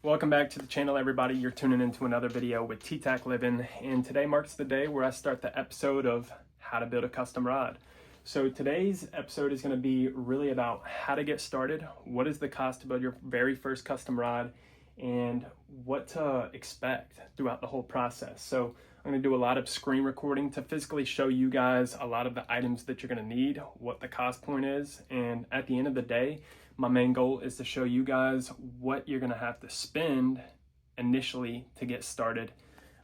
Welcome back to the channel, everybody. You're tuning into another video with T-Tac Living, and today marks the day where I start the episode of how to build a custom rod. So today's episode is going to be really about how to get started, what is the cost to build your very first custom rod, and what to expect throughout the whole process. So I'm going to do a lot of screen recording to physically show you guys a lot of the items that you're going to need, what the cost point is, and at the end of the day, my main goal is to show you guys what you're going to have to spend initially to get started.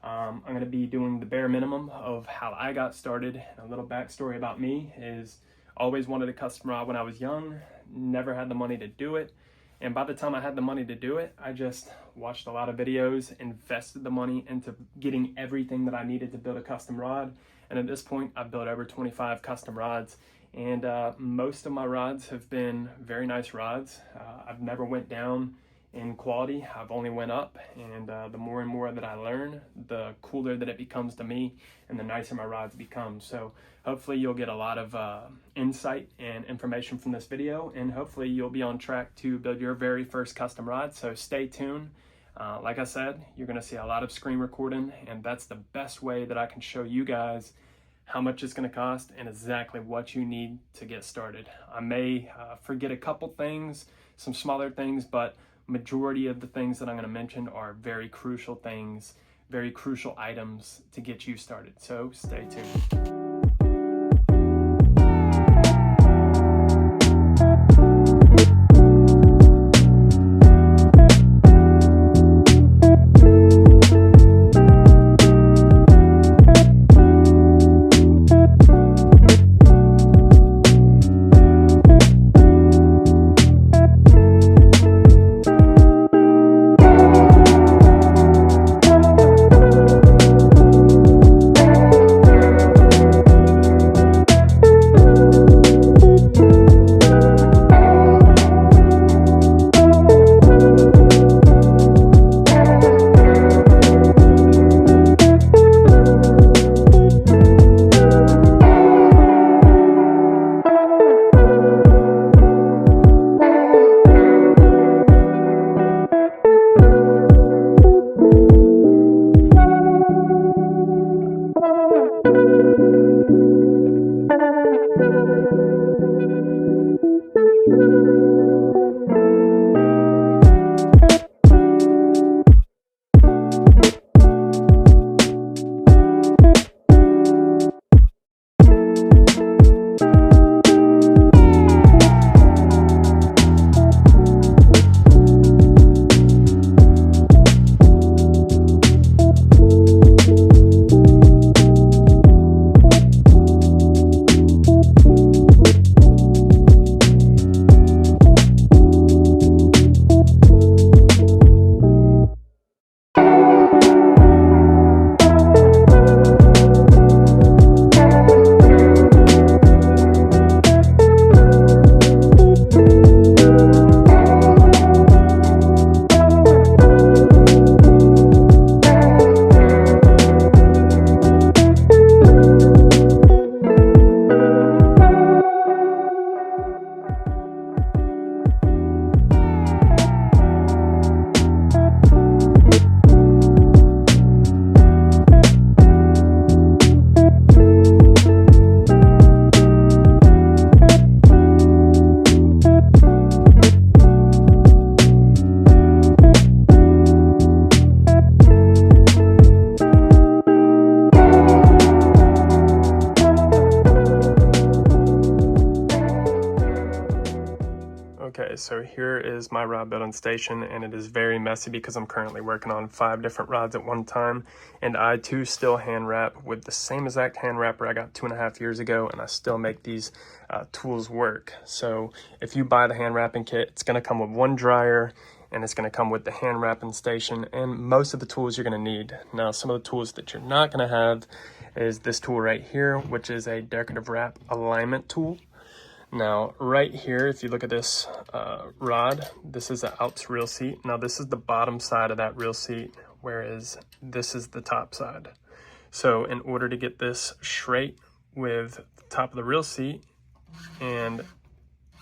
I'm going to be doing the bare minimum of how I got started. A little backstory about me is always wanted a custom rod when I was young, never had the money to do it. And by the time I had the money to do it, I just watched a lot of videos, invested the money into getting everything that I needed to build a custom rod. And at this point, I've built over 25 custom rods. And most of my rods have been very nice rods. I've never went down in quality. I've only went up, and the more and more that I learn, the cooler that it becomes to me and the nicer my rods become. So hopefully you'll get a lot of insight and information from this video, and hopefully you'll be on track to build your very first custom rod. So stay tuned. Like I said, you're gonna see a lot of screen recording, and that's the best way that I can show you guys how much it's going to cost and exactly what you need to get started. I may forget a couple things, some smaller things, but majority of the things that I'm going to mention are very crucial things, very crucial items to get you started. So stay tuned. Okay, so here is my rod building station, and it is very messy because I'm currently working on 5 different rods at one time, and I too still hand wrap with the same exact hand wrapper I got 2.5 years ago, and I still make these tools work. So if you buy the hand wrapping kit, it's going to come with one dryer, and it's going to come with the hand wrapping station and most of the tools you're going to need. Now, some of the tools that you're not going to have is this tool right here, which is a decorative wrap alignment tool. Now, right here, if you look at this rod, this is an Alps reel seat. Now, this is the bottom side of that reel seat, whereas this is the top side. So in order to get this straight with the top of the reel seat and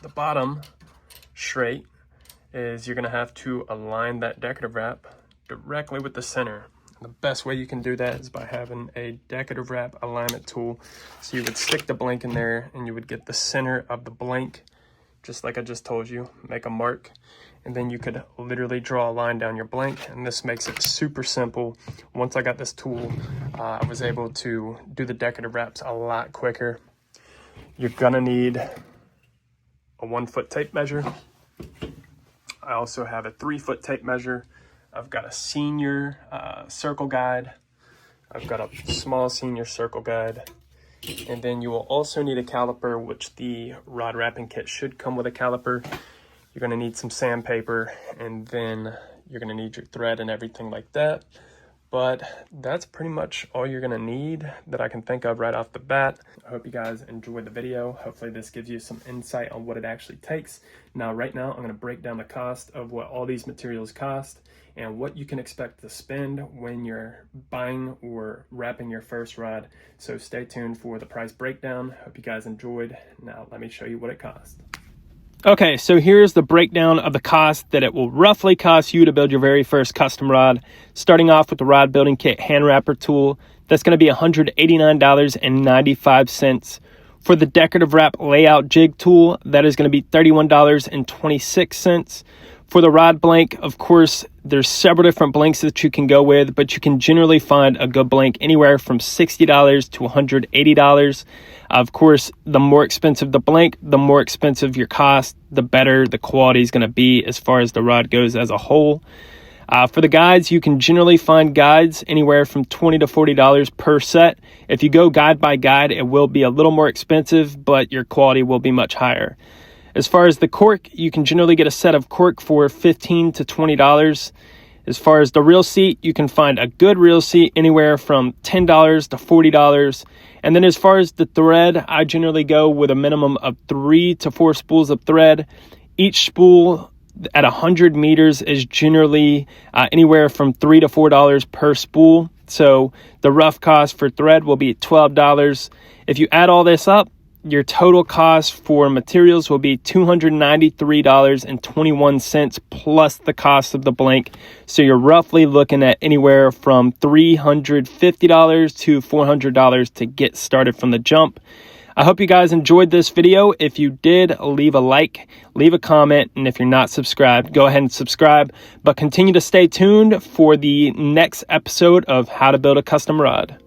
the bottom straight, is you're gonna have to align that decorative wrap directly with the center. The best way you can do that is by having a decorative wrap alignment tool. So you would stick the blank in there and you would get the center of the blank, just like I just told you, make a mark. And then you could literally draw a line down your blank, and this makes it super simple. Once I got this tool, I was able to do the decorative wraps a lot quicker. You're gonna need a 1 foot tape measure. I also have a 3 foot tape measure. I've got a senior circle guide. I've got a small senior circle guide. And then you will also need a caliper, which the rod wrapping kit should come with a caliper. You're gonna need some sandpaper, and then you're gonna need your thread and everything like that. But that's pretty much all you're gonna need that I can think of right off the bat. I hope you guys enjoyed the video. Hopefully this gives you some insight on what it actually takes. Now, right now, I'm gonna break down the cost of what all these materials cost and what you can expect to spend when you're buying or wrapping your first rod. So stay tuned for the price breakdown. Hope you guys enjoyed. Now, let me show you what it costs. Okay, so here's the breakdown of the cost that it will roughly cost you to build your very first custom rod. Starting off with the rod building kit hand wrapper tool, that's going to be $189.95. For the decorative wrap layout jig tool, that is going to be $31.26. For the rod blank, of course, there's several different blanks that you can go with, but you can generally find a good blank anywhere from $60 to $180. Of course, the more expensive the blank, the more expensive your cost, the better the quality is going to be as far as the rod goes as a whole. For the guides, you can generally find guides anywhere from $20 to $40 per set. If you go guide by guide, it will be a little more expensive, but your quality will be much higher. As far as the cork, you can generally get a set of cork for $15 to $20. As far as the reel seat, you can find a good reel seat anywhere from $10 to $40. And then as far as the thread, I generally go with a minimum of 3 to 4 spools of thread. Each spool at 100 meters is generally anywhere from $3 to $4 per spool. So the rough cost for thread will be $12. If you add all this up, your total cost for materials will be $293.21 plus the cost of the blank. So you're roughly looking at anywhere from $350 to $400 to get started from the jump. I hope you guys enjoyed this video. If you did, leave a like, leave a comment, and if you're not subscribed, go ahead and subscribe. But continue to stay tuned for the next episode of How to Build a Custom Rod.